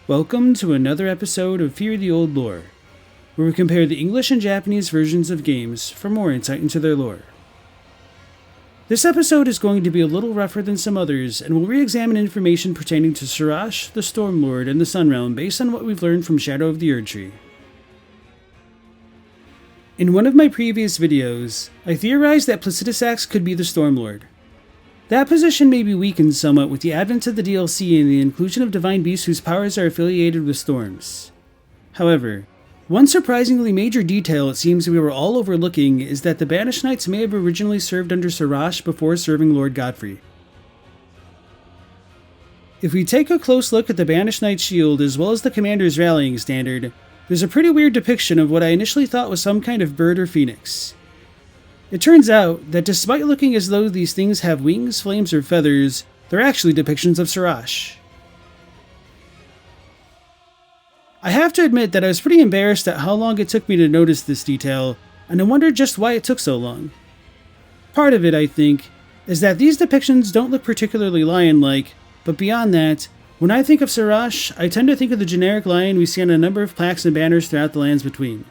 Welcome to another episode of Fear the Old Lore, where we compare the English and Japanese versions of games for more insight into their lore. This episode is going to be a little rougher than some others, and will re-examine information pertaining to Serosh, the Stormlord, and the Sun Realm based on what we've learned from Shadow of the Erdtree. In one of my previous videos, I theorized that Placidusax could be the Stormlord. That position may be weakened somewhat with the advent of the DLC and the inclusion of divine beasts whose powers are affiliated with storms. However, one surprisingly major detail it seems we were all overlooking is that the Banished Knights may have originally served under Serosh before serving Lord Godfrey. If we take a close look at the Banished Knight shield as well as the commander's rallying standard, there's a pretty weird depiction of what I initially thought was some kind of bird or phoenix. It turns out that despite looking as though these things have wings, flames, or feathers, they're actually depictions of Serosh. I have to admit that I was pretty embarrassed at how long it took me to notice this detail, and I wondered just why it took so long. Part of it, I think, is that these depictions don't look particularly lion-like, but beyond that, when I think of Serosh, I tend to think of the generic lion we see on a number of plaques and banners throughout the lands between.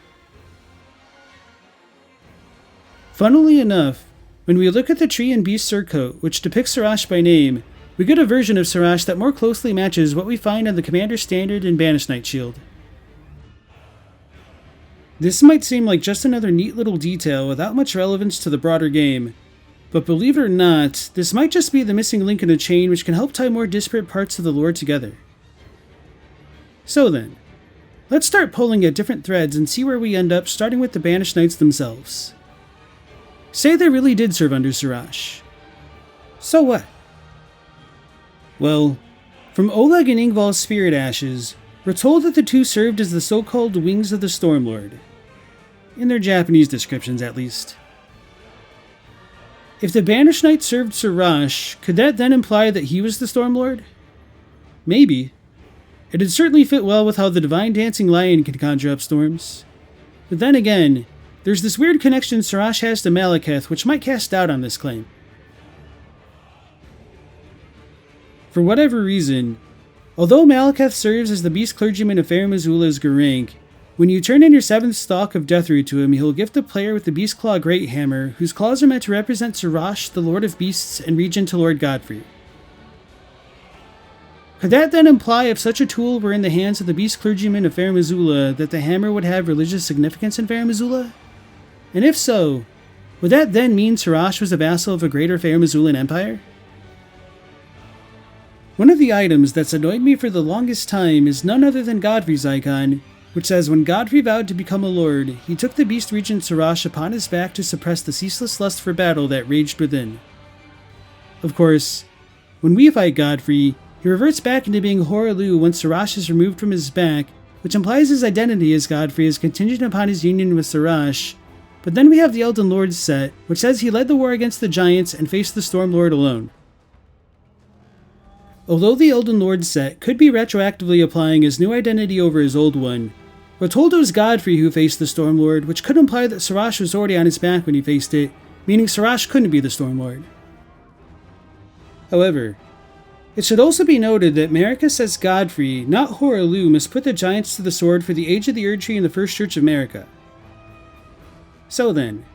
Funnily enough, when we look at the tree and beast surcoat, which depicts Serosh by name, we get a version of Serosh that more closely matches what we find on the Commander Standard and Banished Knight shield. This might seem like just another neat little detail without much relevance to the broader game, but believe it or not, this might just be the missing link in a chain which can help tie more disparate parts of the lore together. So then, let's start pulling at different threads and see where we end up, starting with the Banished Knights themselves. Say they really did serve under Serosh. So what? Well, from Oleg and Engvall's spirit ashes, we're told that the two served as the so-called Wings of the Stormlord. In their Japanese descriptions, at least. If the Banished Knight served Serosh, could that then imply that he was the Stormlord? Maybe. It'd certainly fit well with how the Divine Dancing Lion can conjure up storms. But then again, there's this weird connection Serosh has to Malekith which might cast doubt on this claim. For whatever reason, although Malekith serves as the beast clergyman of Farum Azula's Garank, when you turn in your 7th stalk of Deathroot to him, he'll gift the player with the Beast Claw Great Hammer, whose claws are meant to represent Serosh, the Lord of Beasts, and Regent to Lord Godfrey. Could that then imply if such a tool were in the hands of the beast clergyman of Farum Azula that the hammer would have religious significance in Farum Azula? And if so, would that then mean Serosh was a vassal of a greater Farum Azulan empire? One of the items that's annoyed me for the longest time is none other than Godfrey's icon, which says when Godfrey vowed to become a lord, he took the beast regent Serosh upon his back to suppress the ceaseless lust for battle that raged within. Of course, when we fight Godfrey, he reverts back into being Horalu once Serosh is removed from his back, which implies his identity as Godfrey is contingent upon his union with Serosh. But then we have the Elden Lord set, which says he led the war against the giants and faced the Stormlord alone. Although the Elden Lord set could be retroactively applying his new identity over his old one, we're told it was Godfrey who faced the Stormlord, which could imply that Serosh was already on his back when he faced it, meaning Serosh couldn't be the Stormlord. However, it should also be noted that Marika says Godfrey, not Horalu, must put the giants to the sword for the age of the Erdtree and the First Church of Marika. So then,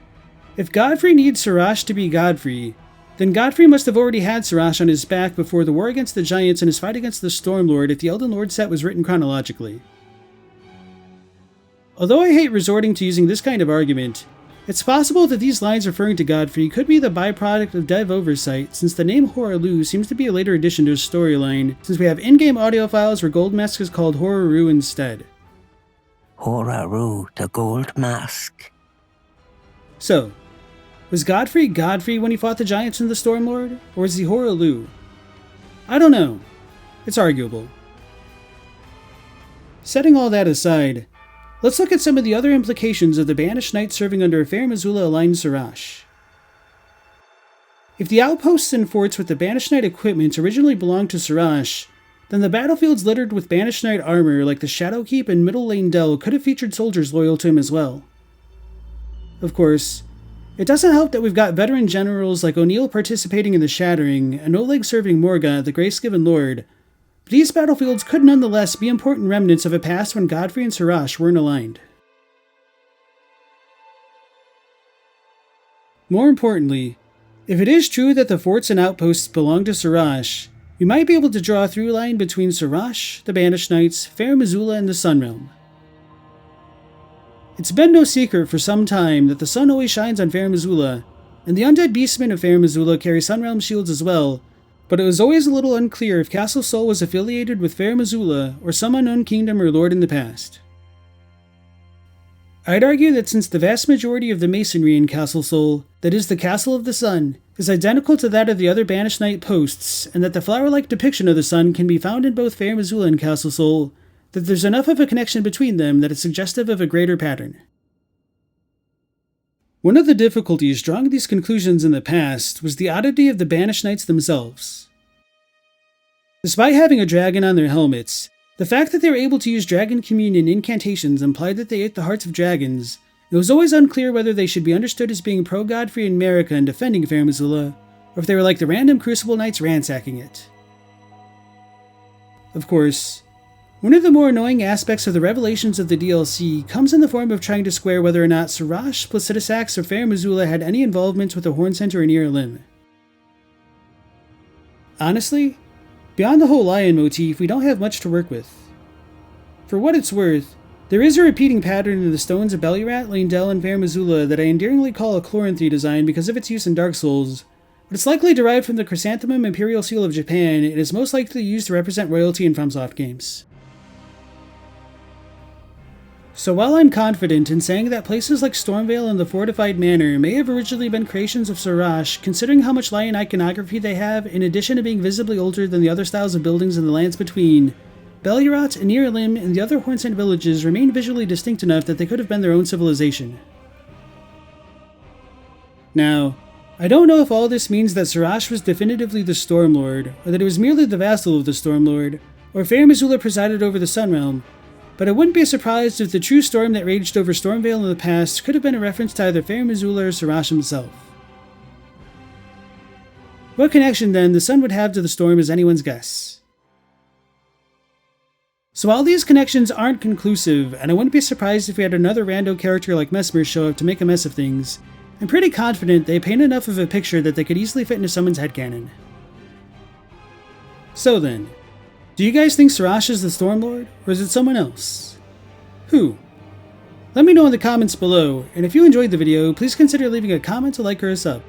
if Godfrey needs Serosh to be Godfrey, then Godfrey must have already had Serosh on his back before the war against the giants and his fight against the Stormlord if the Elden Lord set was written chronologically. Although I hate resorting to using this kind of argument, it's possible that these lines referring to Godfrey could be the byproduct of dev oversight, since the name Horalu seems to be a later addition to his storyline, since we have in-game audio files where Gold Mask is called Horaru instead. Horaru, the Gold Mask. So, was Godfrey when he fought the giants and the Stormlord, or is he Horalu? I don't know. It's arguable. Setting all that aside, let's look at some of the other implications of the Banished Knights serving under a Farum Azula-aligned Serosh. If the outposts and forts with the Banished Knight equipment originally belonged to Serosh, then the battlefields littered with Banished Knight armor like the Shadowkeep and Middle Lane Dell could have featured soldiers loyal to him as well. Of course, it doesn't help that we've got veteran generals like O'Neill participating in the Shattering and Oleg serving Morga, the Grace-Given Lord, but these battlefields could nonetheless be important remnants of a past when Godfrey and Serosh weren't aligned. More importantly, if it is true that the forts and outposts belong to Serosh, we might be able to draw a through line between Serosh, the Banished Knights, Farum, Azula, and the Sun Realm. It's been no secret for some time that the sun always shines on Farum Azula, and the undead beastmen of Farum Azula carry Sun Realm shields as well, but it was always a little unclear if Castle Sol was affiliated with Farum Azula or some unknown kingdom or lord in the past. I'd argue that since the vast majority of the masonry in Castle Sol, that is the Castle of the Sun, is identical to that of the other Banished Knight posts, and that the flower-like depiction of the sun can be found in both Farum Azula and Castle Sol, that there's enough of a connection between them that it's suggestive of a greater pattern. One of the difficulties drawing these conclusions in the past was the oddity of the Banished Knights themselves. Despite having a dragon on their helmets, the fact that they were able to use dragon communion incantations implied that they ate the hearts of dragons. It was always unclear whether they should be understood as being pro-Godfrey and Marika and defending Farum Azula, or if they were like the random Crucible Knights ransacking it. Of course, one of the more annoying aspects of the revelations of the DLC comes in the form of trying to square whether or not Serosh, Placidusax, or Farum Azula had any involvement with the Horn Center in Irelim. Honestly, beyond the whole lion motif, we don't have much to work with. For what it's worth, there is a repeating pattern in the stones of Bellirat, Lindell, and Farum Azula that I endearingly call a Chloranthy design because of its use in Dark Souls, but it's likely derived from the Chrysanthemum Imperial Seal of Japan and is most likely used to represent royalty in FromSoft games. So while I'm confident in saying that places like Stormvale and the Fortified Manor may have originally been creations of Serosh, considering how much lion iconography they have, in addition to being visibly older than the other styles of buildings in the lands between, Bellirat, Inearlim, and the other Hornsent villages remain visually distinct enough that they could have been their own civilization. Now, I don't know if all this means that Serosh was definitively the Stormlord, or that it was merely the vassal of the Stormlord, or Farum Azula presided over the Sun Realm, but I wouldn't be surprised if the true storm that raged over Stormvale in the past could have been a reference to either Farum Azula or Serosh himself. What connection, then, the sun would have to the storm is anyone's guess. So while these connections aren't conclusive, and I wouldn't be surprised if we had another rando character like Mesmer show up to make a mess of things, I'm pretty confident they paint enough of a picture that they could easily fit into someone's headcanon. So then, do you guys think Serosh is the Stormlord, or is it someone else? Who? Let me know in the comments below, and if you enjoyed the video, please consider leaving a comment, a like, or a sub.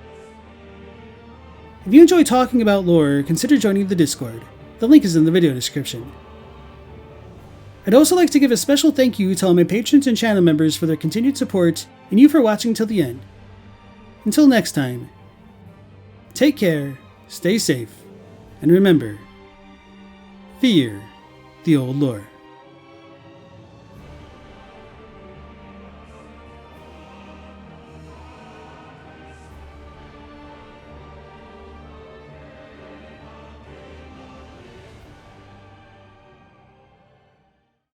If you enjoy talking about lore, consider joining the Discord. The link is in the video description. I'd also like to give a special thank you to all my patrons and channel members for their continued support, and you for watching till the end. Until next time, take care, stay safe, and remember, fear the old lore.